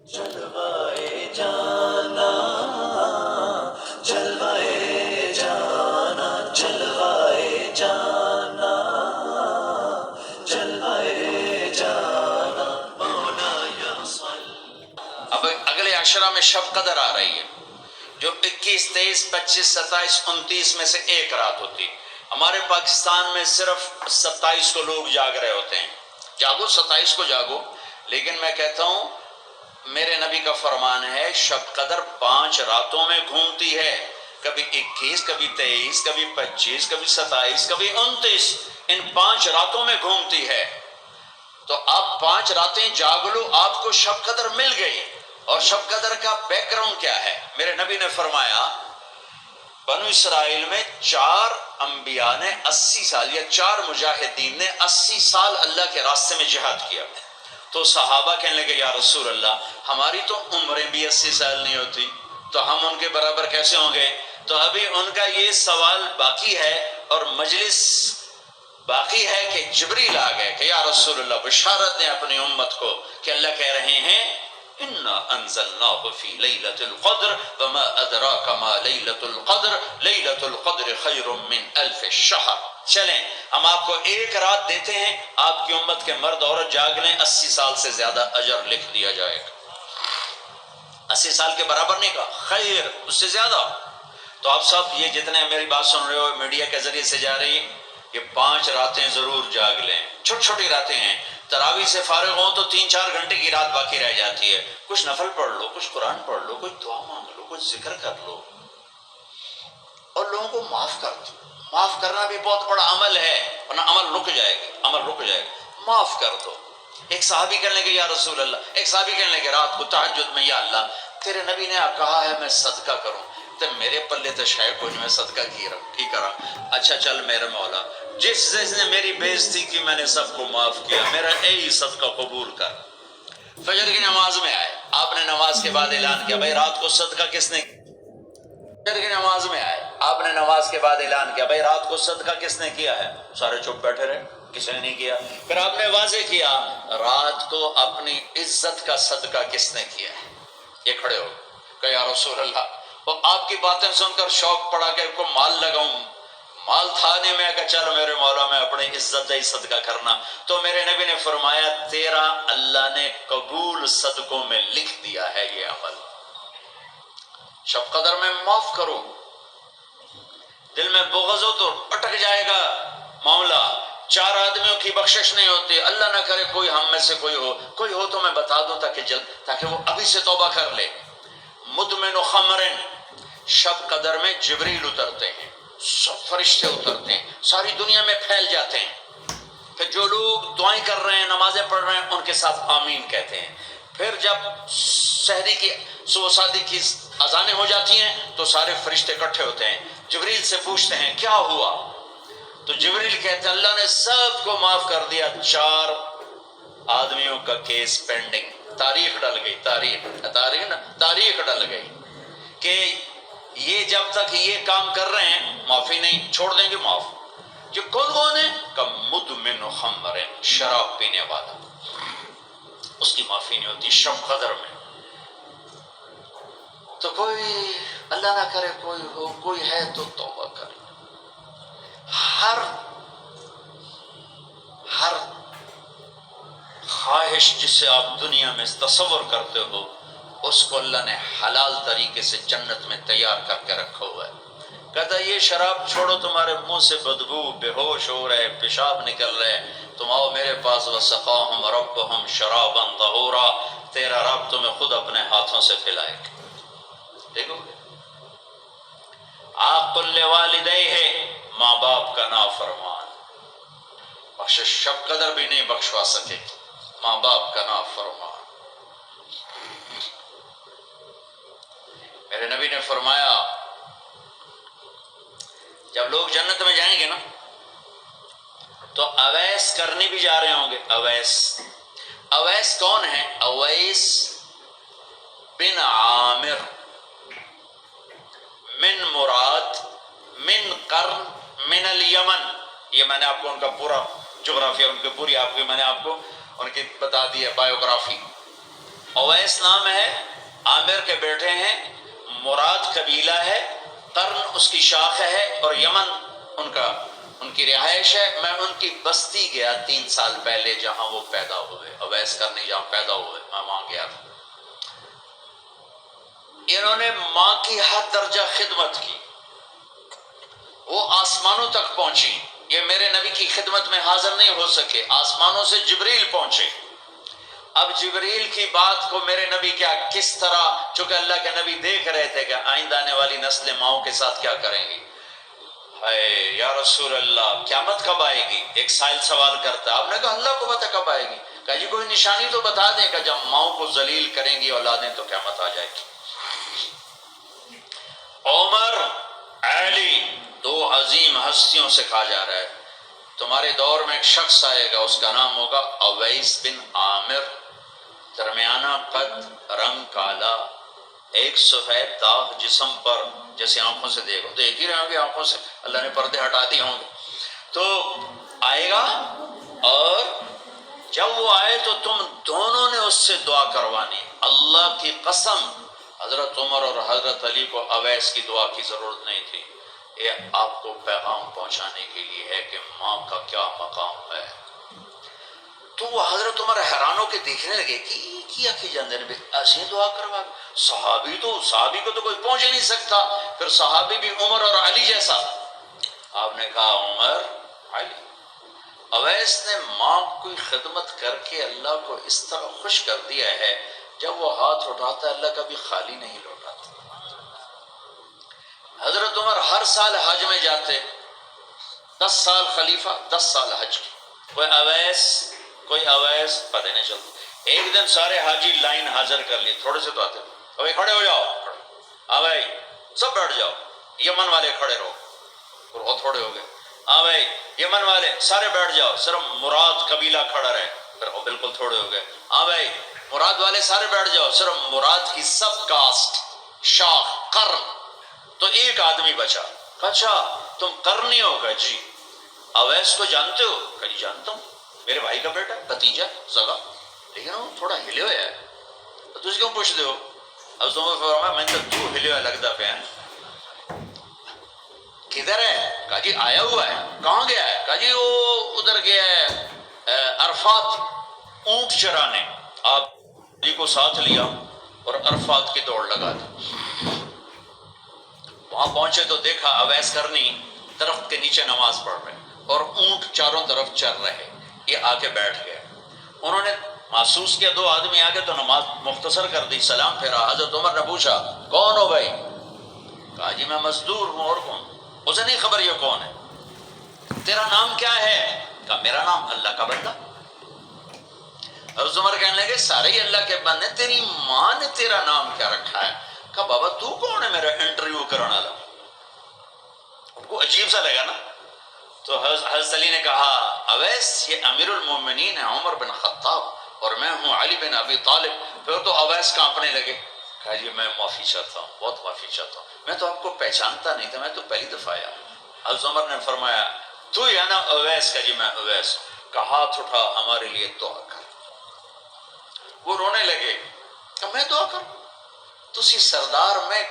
جلوائے جانا، جلوائے جانا، جلوائے جانا، جلوائے جانا مولایا صل۔ اب اگلے عشرہ میں شب قدر آ رہی ہے، جو 21، 23، 25، 27، 29 میں سے ایک رات ہوتی۔ ہمارے پاکستان میں صرف 27 کو لوگ جاگ رہے ہوتے ہیں، جاگو 27 کو جاگو، لیکن میں کہتا ہوں میرے نبی کا فرمان ہے شب قدر 5 راتوں میں گھومتی ہے، کبھی 21، کبھی 23، کبھی 25، کبھی 27، کبھی 29، ان 5 راتوں میں گھومتی ہے۔ تو آپ 5 راتیں جاگ لو، آپ کو شب قدر مل گئی۔ اور شب قدر کا بیک گراؤنڈ کیا ہے؟ میرے نبی نے فرمایا بنو اسرائیل میں 4 انبیاء نے 80 سال، یا 4 مجاہدین نے 80 سال اللہ کے راستے میں جہاد کیا۔ تو صحابہ کہنے لگے یا رسول اللہ ہماری تو عمریں بھی 80 سال نہیں ہوتی، تو ہم ان کے برابر کیسے ہوں گے؟ تو ابھی ان کا یہ سوال باقی ہے اور مجلس باقی ہے کہ جبریل آ گئے کہ یا رسول اللہ بشارت دیں اپنی امت کو کہ اللہ کہہ رہے ہیں انا انزلناه فی لیلۃ القدر وما ادراک ما لیلۃ القدر لیلۃ القدر خیر من الف شہر۔ چلیں ہم آپ کو ایک رات دیتے ہیں، آپ کی امت کے مرد عورت جاگ لیں، 80 سال سے زیادہ اجر لکھ دیا جائے گا۔ 80 سال کے برابر نہیں کہا، خیر اس سے زیادہ۔ تو آپ سب یہ جتنے میری بات سن رہے ہو میڈیا کے ذریعے سے جا رہی، یہ 5 راتیں ضرور جاگ لیں، چھوٹی چھوٹی راتیں ہیں۔ تراویح سے فارغ ہوں تو 3-4 گھنٹے کی رات باقی رہ جاتی ہے، کچھ نفل پڑھ لو، کچھ قرآن پڑھ لو، کچھ دعا مانگ لو، کچھ ذکر کر لو، اور لوگوں کو معاف کر دو۔ معاف کرنا بھی بہت بڑا عمل ہے، ورنہ عمل رک جائے گی، عمل رک جائے گا۔ معاف کر دو۔ ایک صحابی کہنے لگے یا رسول اللہ، ایک صحابی کہنے لگے رات کو تہجد میں یا اللہ تیرے نبی نے کہا ہے میں صدقہ کروں، تو میرے پلے تو شاید کچھ میں صدقہ کی کرا۔ اچھا چل میرے مولا، جس نے میری بےعزتی کی میں نے سب کو معاف کیا، میرا یہی صدقہ قبول کر۔ فجر کی نماز میں آئے، آپ نے نماز کے بعد اعلان کیا بھائی رات کو صدقہ کس نے، فجر کی نماز میں آئے، آپ نے نماز کے بعد اعلان کیا بھائی رات کو صدقہ کس نے کیا ہے؟ سارے چپ بیٹھے رہے، کسی نے نہیں کیا۔ پھر آپ نے واضح کیا رات کو اپنی عزت کا صدقہ کس نے کیا ہے؟ یہ کھڑے ہو کہ یا رسول اللہ، اور آپ کی باتیں سن کر شوق پڑا کہ کو مال لگاؤں، مال تھا نہیں، میں کہا چل میرے مولا میں اپنی عزت ہی صدقہ کرنا۔ تو میرے نبی نے فرمایا تیرا اللہ نے قبول صدقوں میں لکھ دیا ہے یہ عمل۔ شب قدر میں معاف کرو، دل میں بغض ہو تو اٹک جائے گا معاملہ۔ 4 آدمیوں کی بخشش نہیں ہوتی، اللہ نہ کرے کوئی ہم میں سے کوئی ہو تو میں بتا دوں تاکہ وہ ابھی سے توبہ کر لے۔ مدمن خمرن، شب قدر میں جبریل اترتے ہیں، سب فرشتے اترتے ہیں، ساری دنیا میں پھیل جاتے ہیں۔ پھر جو لوگ دعائیں کر رہے ہیں نمازیں پڑھ رہے ہیں ان کے ساتھ آمین کہتے ہیں۔ پھر جب سحری کی صبح شادی کی اذانیں ہو جاتی ہیں تو سارے فرشتے اکٹھے ہوتے ہیں، جبریل سے پوچھتے ہیں کیا ہوا؟ تو جبریل کہتے ہیں اللہ نے سب کو معاف کر دیا، 4 آدمیوں کا کیس پینڈنگ۔ تاریخ ڈل گئی، تاریخ ڈل گئی کہ یہ جب تک یہ کام کر رہے ہیں معافی نہیں، چھوڑ دیں گے معاف۔ یہ کون ہے؟ کہ مدمن خمر، شراب پینے والا، اس کی معافی نہیں ہوتی شب قدر میں۔ تو کوئی اللہ نہ کرے کوئی ہے تو توبہ کرے۔ ہر خواہش جسے آپ دنیا میں تصور کرتے ہو اس کو اللہ نے حلال طریقے سے جنت میں تیار کر کے رکھا ہوا ہے۔ کہتا ہے یہ شراب چھوڑو، تمہارے منہ سے بدبو، بے ہوش ہو رہے، پیشاب نکل رہے، تم آؤ میرے پاس، وسقاہم ربہم شرابا طہورا، تیرا رب تمہیں خود اپنے ہاتھوں سے پلائے گا۔ دیکھو عاق لوالدیہ، ماں باپ کا نافرمان، بخشش شب قدر بھی نہیں بخشوا سکے، ماں باپ کا نافرمان۔ میرے نبی نے فرمایا جب لوگ جنت میں جائیں گے نا تو اویس کرنے بھی جا رہے ہوں گے۔ اویس کون ہے؟ اویس بن عامر من مراد من قرن من الیمن، یہ میں نے آپ کو ان کا پورا جغرافیہ، ان کی پوری آپ کی میں نے آپ کو ان کی بتا دی ہے بایوگرافی۔ اویس نام ہے، عامر کے بیٹے ہیں، مراد قبیلہ ہے، قرن اس کی شاخ ہے، اور یمن ان کی رہائش ہے۔ میں ان کی بستی گیا 3 سال پہلے جہاں وہ پیدا ہوئے، اویس کرنی جہاں پیدا ہوئے، میں وہاں گیا تھا۔ انہوں نے ماں کی حد درجہ خدمت کی، وہ آسمانوں تک پہنچی۔ یہ میرے نبی کی خدمت میں حاضر نہیں ہو سکے، آسمانوں سے جبریل پہنچے۔ اب جبریل کی بات کو میرے نبی کیا کس طرح، چونکہ اللہ کے نبی دیکھ رہے تھے کہ آئندہ آنے والی نسلیں ماؤں کے ساتھ کیا کریں گی۔ ہے یا رسول اللہ قیامت کب آئے گی؟ ایک سائل سوال کرتا ہے۔ آپ نے کہا اللہ کو پتہ کب آئے گی؟ کہا جی کوئی نشانی تو بتا دیں کہ جب ماؤں کو ذلیل کریں گی اولادیں تو قیامت آ جائے گی۔ عمر، علی، 2 عظیم ہستیوں سے کہا جا رہا ہے تمہارے دور میں ایک شخص آئے گا، اس کا نام ہوگا اویس بن عامر، درمیانہ قد، رنگ کالا، ایک سفید داغ جسم پر، جیسے آنکھوں سے دیکھو دیکھ ہی رہے ہوں گے، آنکھوں سے اللہ نے پردے ہٹا دیے ہوں گے، تو آئے گا، اور جب وہ آئے تو تم دونوں نے اس سے دعا کروانی۔ اللہ کی قسم حضرت عمر اور حضرت علی کو اویس کی دعا کی ضرورت نہیں تھی، یہ آپ کو پیغام پہنچانے کے لیے ہے کہ ماں کا کیا مقام ہے۔ تو وہ حضرت عمر حیران ہو کے دیکھنے لگے کہ یہ کیا کہ جاندے نے ایسے دعا کروا، صحابی کو تو کوئی پہنچ نہیں سکتا، پھر صحابی بھی عمر اور علی جیسا۔ آپ نے کہا عمر، علی، اویس نے ماں کی خدمت کر کے اللہ کو اس طرح خوش کر دیا ہے، جب وہ ہاتھ اٹھاتا ہے اللہ کبھی خالی نہیں لوٹاتا۔ حضرت عمر ہر سال حج میں جاتے، 10 سال خلیفہ، 10 سال حج کی، کوئی اویس پتہ نہیں چلتا۔ ایک دن سارے حاجی لائن حاضر کر لی، تھوڑے سے تو آتے، ابھی کھڑے ہو جاؤ، بھائی سب بیٹھ جاؤ، یمن والے کھڑے رہو، بہت تھوڑے ہو گئے، بھائی یمن والے سارے بیٹھ جاؤ، صرف مراد قبیلہ کھڑا رہے، پھر وہ بالکل تھوڑے ہو گئے، بھائی مراد والے سارے بیٹھ جاؤ، صرف مراد کی سب کاسٹ، شاخ، قرن، تو ایک آدمی بچا۔ اچھا تم قرنی ہو؟ گا جی۔ اویس کو جانتے ہو؟ کہ جی جانتا ہوں، میرے بھائی کا بیٹا، بھتیجا، سگا، لیکن وہ تھوڑا ہلے ہویا ہے، تجھ کیوں پوچھ دے ہو؟ اب تمہیں فرمایا میں تو ہلے ہویا لگتا پہ ہیں۔ کدھر ہے؟ کہا جی آیا ہوا ہے۔ کہاں گیا ہے؟ کہا جی وہ ادھر گیا ہے عرفات اونٹ چرانے۔ آپ جی کو ساتھ لیا اور عرفات کی دوڑ لگا دی۔ وہاں پہنچے تو دیکھا اویس کرنی درخت کے نیچے نماز پڑھ رہے اور اونٹ چاروں طرف چر رہے، یہ آ کے بیٹھ گئے۔ انہوں نے محسوس کیا 2 آدمی آگے تو نماز مختصر کر دی، سلام پھیرا۔ حضرت عمر نے پوچھا کون ہو بھائی؟ کہا جی میں مزدور ہوں، اور کون؟ اسے نہیں خبر یہ کون ہے۔ تیرا نام کیا ہے؟ کہا میرا نام اللہ کا بندہ۔ حضرت عمر کہنے لگے سارے ہی اللہ کے بندے، تیری ماں نے تیرا نام کیا رکھا ہے؟ کہا بابا تو کون ہے میرا انٹرویو کرنے والا؟ ان کو عجیب سا لگا نا، تو حضرت علی نے کہا اویس یہ امیر المومنین ہے عمر بن خطاب، اور میں ہوں علی بن ابی طالب۔ پھر تو اویس کانپنے لگے، کہا جی میں معافی چاہتا ہوں، بہت معافی چاہتا ہوں، میں تو آپ کو پہچانتا نہیں تھا، میں تو پہلی دفعہ آیا۔ حضرت عمر نے فرمایا تو یا نا اویس؟ کا جی میں اویس ہوں۔ کہا ہاتھ اٹھا ہمارے لیے دعا کر۔ وہ رونے لگے کہ میں دعا کروں؟ تسی سردار، میں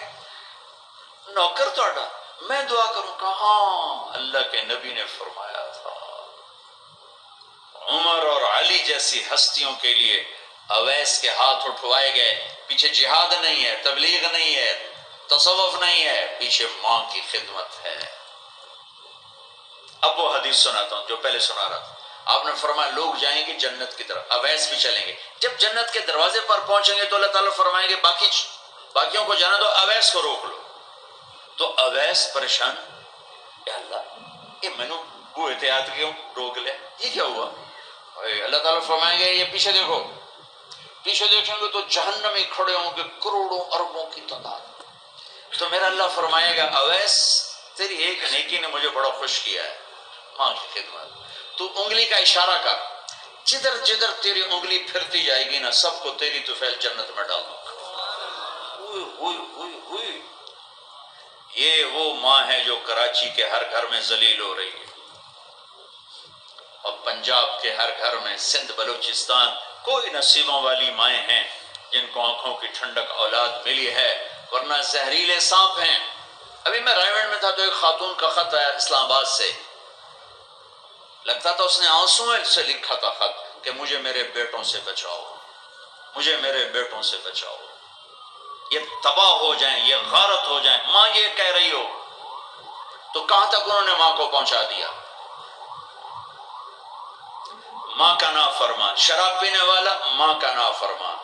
نوکر توڑا، میں دعا کروں؟ کہاں اللہ کے نبی نے فرمایا تھا عمر اور علی جیسی ہستیوں کے لیے اویس کے ہاتھ اٹھوائے گئے۔ پیچھے جہاد نہیں ہے، تبلیغ نہیں ہے، تصوف نہیں ہے، پیچھے ماں کی خدمت ہے۔ اب وہ حدیث سناتا ہوں جو پہلے سنا رہا تھا۔ آپ نے فرمایا لوگ جائیں گے جنت کی طرف، اویس بھی چلیں گے۔ جب جنت کے دروازے پر پہنچیں گے تو اللہ تعالیٰ فرمائیں گے باقیوں کو جانا دو، اویس کو روک لو۔ تو اویس پریشان، اے اللہ یہ میں نے وہ احتیاط کیوں روک لے، یہ کیا ہوا؟ اللہ تعالیٰ فرمائیں گے یہ پیچھے دیکھو، پیچھے دیکھیں گے تو جہنمی کھڑے ہوں گے کروڑوں اربوں کی تعداد۔ تو میرا اللہ فرمائے گا اویس تیری ایک نیکی نے مجھے بڑا خوش کیا ہے، ماں کی خدمت۔ تو انگلی کا اشارہ کر، جدھر جدھر تیری انگلی پھرتی جائے گی نا سب کو تیری طفیل جنت میں ڈال دوں گا۔ یہ وہ ماں ہے جو کراچی کے ہر گھر میں ذلیل ہو رہی ہے، اور پنجاب کے ہر گھر میں، سندھ بلوچستان، کوئی نصیبوں والی مائیں ہیں جن کو آنکھوں کی ٹھنڈک اولاد ملی ہے، ورنہ زہریلے سانپ ہیں۔ ابھی میں رائے میں تھا تو ایک خاتون کا خط آیا اسلام آباد سے، لگتا تھا اس نے آنسوں سے لکھا تھا خط کہ مجھے میرے بیٹوں سے بچاؤ، مجھے میرے بیٹوں سے بچاؤ، یہ تباہ ہو جائیں، یہ غارت ہو جائیں۔ ماں یہ کہہ رہی ہو تو کہاں تک انہوں نے ماں کو پہنچا دیا؟ ماں کا نافرمان، شراب پینے والا ماں کا نافرمان۔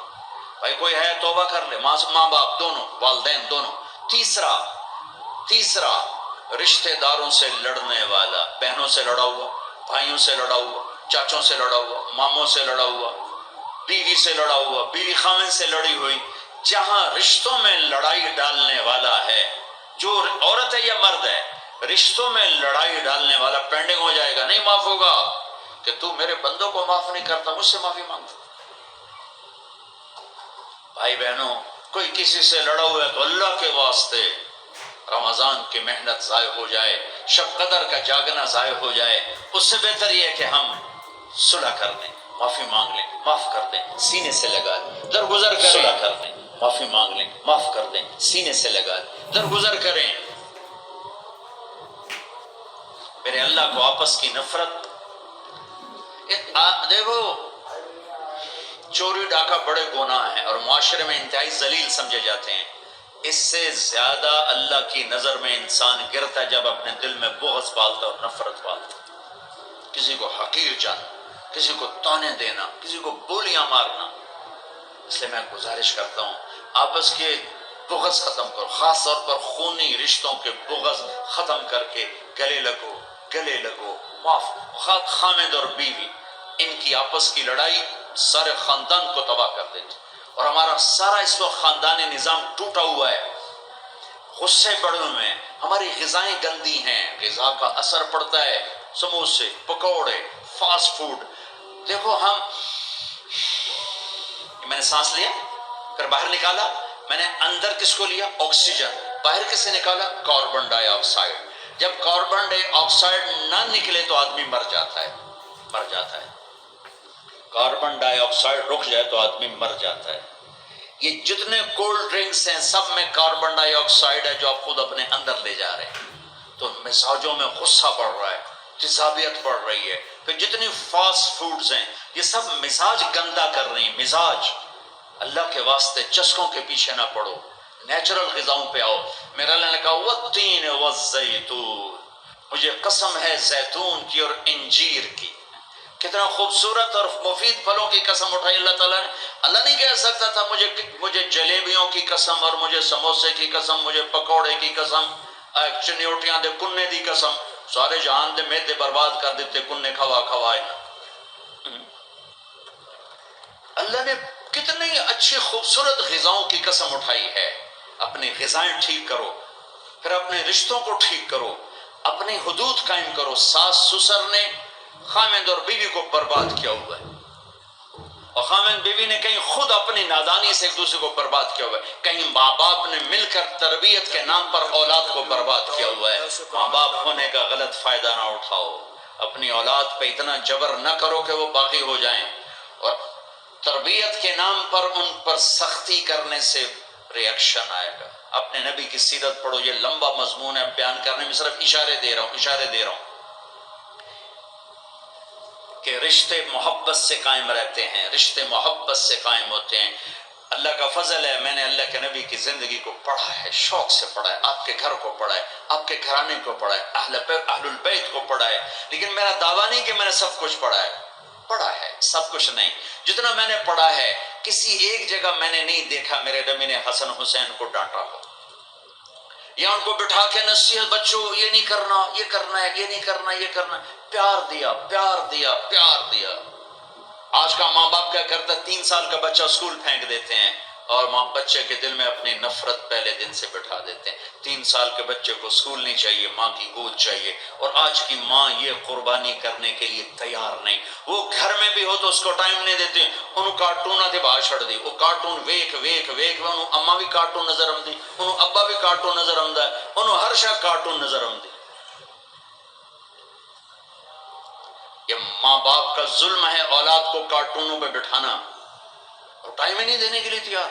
بھائی کوئی ہے توبہ کر لے، ماں باپ دونوں، والدین دونوں۔ تیسرا رشتہ داروں سے لڑنے والا، بہنوں سے لڑا ہوا، بھائیوں سے لڑا ہوا، چاچوں سے لڑا ہوا، ماموں سے لڑا ہوا، بیوی سے لڑا ہوا، بیوی خامن سے لڑی ہوئی۔ جہاں رشتوں میں لڑائی ڈالنے والا ہے، جو عورت ہے یا مرد ہے، رشتوں میں لڑائی ڈالنے والا پینڈنگ ہو جائے گا، نہیں معاف ہوگا کہ تو میرے بندوں کو معاف نہیں کرتا، مجھ سے معافی مانگتا۔ بھائی بہنوں، کوئی کسی سے لڑا ہوا ہے تو اللہ کے واسطے رمضان کی محنت ضائع ہو جائے، شب قدر کا جاگنا ضائع ہو جائے، اس سے بہتر یہ ہے کہ ہم صلح کر لیں، معافی مانگ لیں، معاف کر دیں، سینے سے لگا لیں، درگزر کریں، صلح کر لیں، معافی مانگ لیں، معاف کر دیں، سینے سے لگا لیں، درگزر کریں۔ میرے اللہ کو آپس کی نفرت، دیکھو چوری ڈاکہ بڑے گناہ ہیں اور معاشرے میں انتہائی ذلیل سمجھے جاتے ہیں۔ اس سے زیادہ اللہ کی نظر میں انسان گرتا ہے جب اپنے دل میں بغض پالتا اور نفرت پالتا، کسی کو حقیر جاننا، کسی کو طعنے دینا، کسی کو بولیاں مارنا۔ اس لیے میں گزارش کرتا ہوں آپس کے بغض ختم کرو، خاص طور پر خونی رشتوں کے بغض ختم کر کے گلے لگو، معاف۔ خامد اور بیوی، ان کی آپس کی لڑائی سارے خاندان کو تباہ کر دیتی، اور ہمارا سارا اس وقت خاندانی نظام ٹوٹا ہوا ہے، غصے بڑے ہوئے ہیں، ہماری غذائیں گندی ہیں، غذا کا اثر پڑتا ہے، سموسے، پکوڑے، فاسٹ فوڈ۔ دیکھو میں نے سانس لیا، پھر باہر نکالا، میں نے اندر کس کو لیا؟ آکسیجن، باہر کس سے نکالا؟ کاربن ڈائی آکسائڈ۔ جب کاربن ڈائی آکسائڈ نہ نکلے تو آدمی مر جاتا ہے، کاربن ڈائی آکسائڈ رک جائے تو آدمی مر جاتا ہے۔ یہ جتنے کولڈ ڈرنکس ہیں سب میں کاربن ڈائی آکسائڈ ہے جو آپ خود اپنے اندر لے جا رہے ہیں، تو مزاجوں میں غصہ بڑھ رہا ہے، تیزابیت بڑھ رہی ہے۔ پھر جتنی فاسٹ فوڈز ہیں یہ سب مزاج گندا کر رہی ہیں، مزاج۔ اللہ کے واسطے چسکوں کے پیچھے نہ پڑو، نیچرل غذاؤں پہ آؤ۔ میرا اللہ نے کہا والتین والزیتون، مجھے قسم ہے زیتون کی اور انجیر کی۔ کتنا خوبصورت اور مفید پھلوں کی قسم اٹھائی اللہ تعالیٰ نے۔ اللہ نہیں کہہ سکتا تھا مجھے جلیبیوں کی قسم اور مجھے سموسے کی قسم، مجھے پکوڑے کی قسم، چنیوٹیاں دے کنے دی قسم، سارے جہان دے میدے برباد کر دیتے کنے کھوائے۔ اللہ نے کتنی اچھی خوبصورت غذاؤں کی قسم اٹھائی ہے۔ اپنی غذائیں ٹھیک کرو، پھر اپنے رشتوں کو ٹھیک کرو، اپنی حدود قائم کرو۔ ساس سسر نے خامد اور بیوی کو برباد کیا ہوا ہے، اور خامد بیوی نے کہیں خود اپنی نادانی سے ایک دوسرے کو برباد کیا ہوا ہے، کہیں ماں باپ نے مل کر تربیت کے نام پر اولاد کو برباد کیا ہوا ہے۔ ماں باپ ہونے کا غلط فائدہ نہ اٹھاؤ، اپنی اولاد پہ اتنا جبر نہ کرو کہ وہ باقی ہو جائیں، اور تربیت کے نام پر ان پر سختی کرنے سے ریاکشن آئے گا۔ اپنے نبی کی سیرت پڑھو، یہ لمبا مضمون ہے، بیان کرنے میں صرف اشارے دے رہا ہوں کہ رشتے محبت سے قائم رہتے ہیں، رشتے محبت سے قائم ہوتے ہیں۔ اللہ کا فضل ہے، میں نے اللہ کے نبی کی زندگی کو پڑھا ہے، شوق سے پڑھا ہے، آپ کے گھر کو پڑھا ہے، آپ کے گھرانے کو پڑھا ہے، اہل البیت کو پڑھا ہے، لیکن میرا دعویٰ نہیں کہ میں نے سب کچھ پڑھا ہے، سب کچھ نہیں۔ جتنا میں نے پڑھا ہے کسی ایک جگہ میں نے نہیں دیکھا میرے نبی نے حسن حسین کو ڈانٹا ہو، یا ان کو بٹھا کے نصیحت، بچوں یہ نہیں کرنا، یہ کرنا ہے، یہ نہیں کرنا، یہ کرنا ہے۔ پیار دیا۔ آج کا ماں باپ کیا کرتا ہے، 3 سال کا بچہ اسکول پھینک دیتے ہیں اور بچے کے دل میں اپنی نفرت پہلے دن سے بٹھا دیتے ہیں۔ 3 سال کے بچے کو اسکول نہیں چاہیے، ماں کی گود چاہیے، اور آج کی ماں یہ قربانی کرنے کے لیے تیار نہیں۔ وہ گھر میں بھی ہو تو اس کو ٹائم نہیں دیتے، انہوں کارٹون آتے باہر چھڑ دی، وہ کارٹون ویک انہوں اما بھی کارٹون نظر آمدی، انہوں ابا بھی کارٹون نظر آمدہ ہے، انہوں ہر شاہ کارٹون نظر آمدی۔ یہ ماں باپ کا ظلم ہے اولاد کو کارٹونوں پہ بٹھانا، اور ٹائم ہی نہیں دینے کے لیے تیار.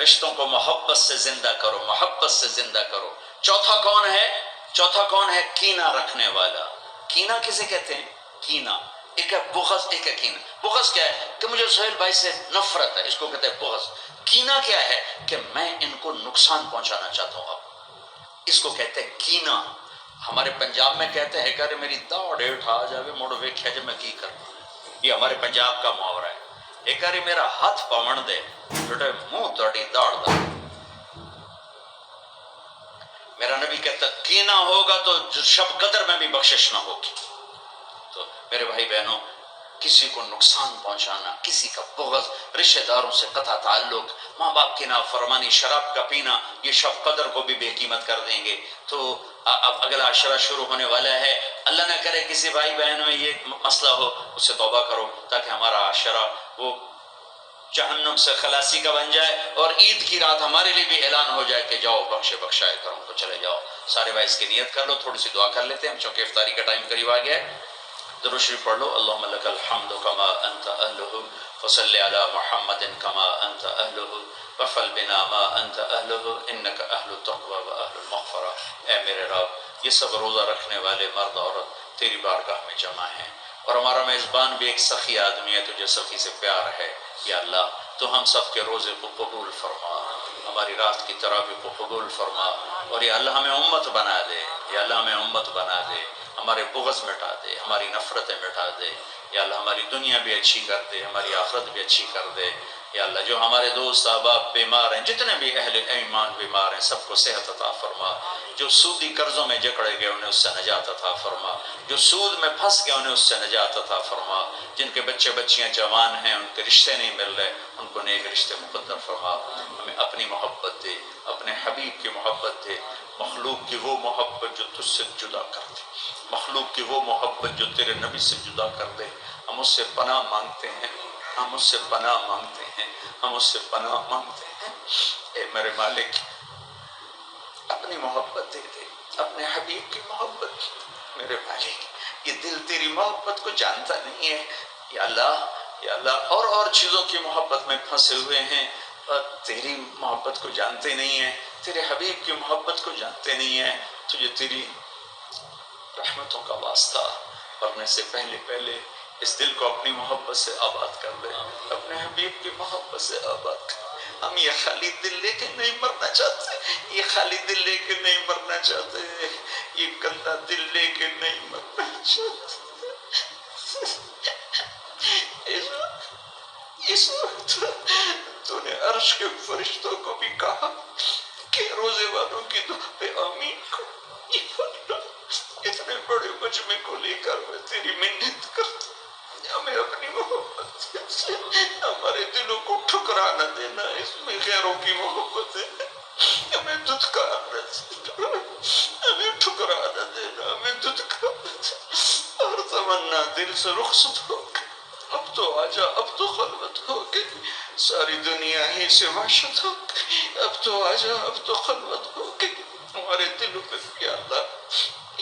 رشتوں کو محبت سے زندہ کرو، محبت سے زندہ کرو. چوتھا کون ہے؟ کینہ رکھنے والا. کینہ کسے کہتے ہیں؟ کینہ ایک ہے بغض، ایک ہے کینہ. بغض کیا ہے؟ کہ مجھے سہیل بھائی سے نفرت ہے، اس کو کہتے ہیں بغض. کینہ کیا ہے؟ کہ میں ان کو نقصان پہنچانا چاہتا ہوں. اب اس کو کہتے ہیں کینہ. ہمارے پنجاب میں کہتے ہیں کہ میری داڑ اٹھا جاوے مڑ ویکھیا جے میں کی کروں. یہ ہمارے پنجاب کا محاورہ ہے. ایک باری میرا ہاتھ پون دے بیٹے منہ تڑی داڑ دا. میرا نبی کہتا کینہ ہوگا تو شب قدر میں بھی بخشش نہ ہوگی. تو میرے بھائی بہنوں، کسی کو نقصان پہنچانا، کسی کا بغض، رشتہ داروں سے قطع تعلق، ماں باپ کی نافرمانی، شراب کا پینا، یہ شب قدر کو بھی بے قیمت کر دیں گے. تو اب اگلا عشرہ شروع ہونے والا ہے. اللہ نہ کرے کسی بھائی بہن میں یہ مسئلہ ہو، اس سے توبہ کرو تاکہ ہمارا عشرہ وہ جہنم سے خلاصی کا بن جائے، اور عید کی رات ہمارے لیے بھی اعلان ہو جائے کہ جاؤ بخشائے کرو تو چلے جاؤ. سارے بھائی اس کی نیت کر لو. تھوڑی سی دعا کر لیتے ہیں ہم، چونکہ افطاری کا ٹائم قریب آ گیا ہے. درود شریف پڑھ لو. اللہم لک الحمد کما انت اہلہ وصلی علی محمد کما انت اہلہ وفعل بنا ما انت اہلہ انک اہل التقوی و اہل المغفرہ. اے میرے رب، یہ سب روزہ رکھنے والے مرد عورت تیری بارگاہ میں جمع ہیں، اور ہمارا میزبان بھی ایک سخی آدمی ہے، تجھے سخی سے پیار ہے. یا اللہ تو ہم سب کے روزے کو قبول فرما، ہماری رات کی تراویح کو قبول فرما، اور یا اللہ ہمیں امت بنا دے. یا اللہ ہمیں امت بنا دے، ہمارے بغض مٹا دے، ہماری نفرتیں مٹا دے. یا اللہ ہماری دنیا بھی اچھی کر دے، ہماری آخرت بھی اچھی کر دے. یا اللہ جو ہمارے دوست احباب بیمار ہیں، جتنے بھی اہل ایمان بیمار ہیں، سب کو صحت عطا فرما. جو سودی قرضوں میں جکڑے گئے انہیں اس سے نجات عطا فرما. جو سود میں پھنس گئے انہیں اس سے نجات عطا فرما. جن کے بچے بچیاں جوان ہیں، ان کے رشتے نہیں مل رہے، ان کو نیک رشتے مقدر فرما. ہمیں اپنی محبت دے، اپنے حبیب کی محبت دے. مخلوق کی وہ محبت جو تجھ سے جدا کر دے، مخلوق کی وہ محبت جو تیرے نبی سے جدا کر دے. ہم اس سے پناہ مانگتے ہیں، ہم اس سے پناہ مانگتے ہیں، ہم اس سے پناہ مانگتے ہیں. اے میرے مالک، اپنی محبت دے دے، اپنے حبیب کی محبت. میرے مالک، یہ دل تیری محبت کو جانتا نہیں ہے. یا اللہ، یا اللہ، اور چیزوں کی محبت میں پھنسے ہوئے ہیں، اور تیری محبت کو جانتے نہیں ہیں، تیرے حبیب کی محبت کو جانتے نہیں ہیں. تجھے تیری رحمتوں کا واسطہ پڑھنے سے پہلے اس دل کو اپنی محبت سے آباد کر دے، اپنے حبیب کی محبت سے آباد کر. ہم یہ خالی دل لے کے نہیں مرنا چاہتے، یہ خالی دل لے کے نہیں مرنا چاہتے، یہ گندا دل لے کے نہیں مرنا چاہتے. اس وقت تو نے عرش کے فرشتوں کو بھی کہا کہ روزے والوں کی دعا پہ آمین کرو. اتنے بڑے مجمع کو لے کر میں تیری منت کرتا ہوں، ہمیں اپنی محبت سے ہمارے دلوں کو ٹھکرا نہ دینا. اس میں غیروں کی محبت ہے، ہمیں دھتکار نہ دینا، ہمیں ٹھکرا نہ دینا، ہمیں دھتکار نہ دینا. اور تمنا دل سے رخصت ہو کے اب تو آجا، اب تو خلوت ہو کے ساری دنیا ہی سے وحشت ہو کے اب تو آجا، اب تو خلوت ہو کے ہمارے دلوں پہ یا اللہ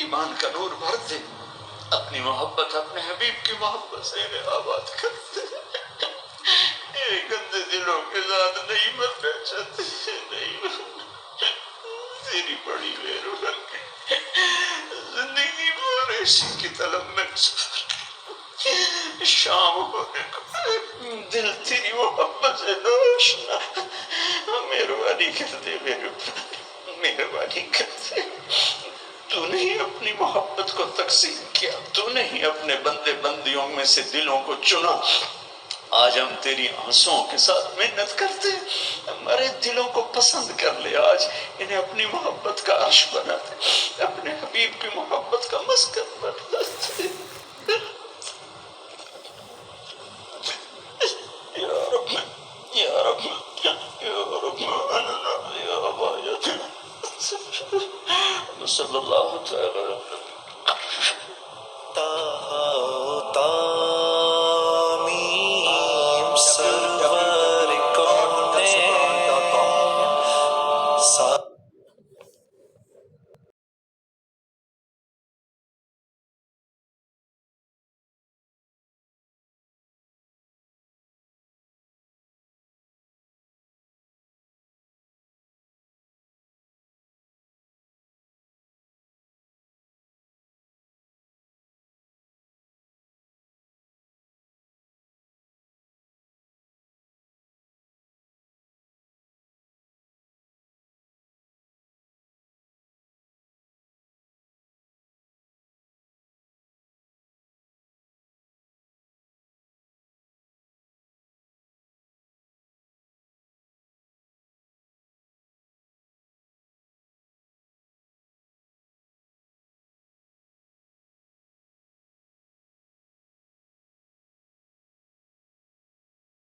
ایمان کا نور بھر دے. اپنی محبت، اپنے حبیب کی محبت سے انہیں آباد کر دے. یہ گندے دلوں کے ساتھ نہیں مرنا چاہتے، نہیں. تیری بڑی مہربانی، زندگی بھر اسی کی طلب میں شام ہونے کو دل تیری محبت سے روشنا. مہربانی کر دے، مہربانی کر دے. تو نہیں اپنی محبت کو تقسیم کیا، تو نہیں اپنے بندے بندیوں میں سے دلوں کو چنا. آج ہم تیری آنسوؤں کے ساتھ محنت کرتے ہیں، ہمارے دلوں کو پسند کر لے. آج انہیں اپنی محبت کا عرش بنا دے، اپنے حبیب کی محبت کا مسکن بنا دے. یا رب، یا رب، یا رب، یا رب. صلی اللہ تعالی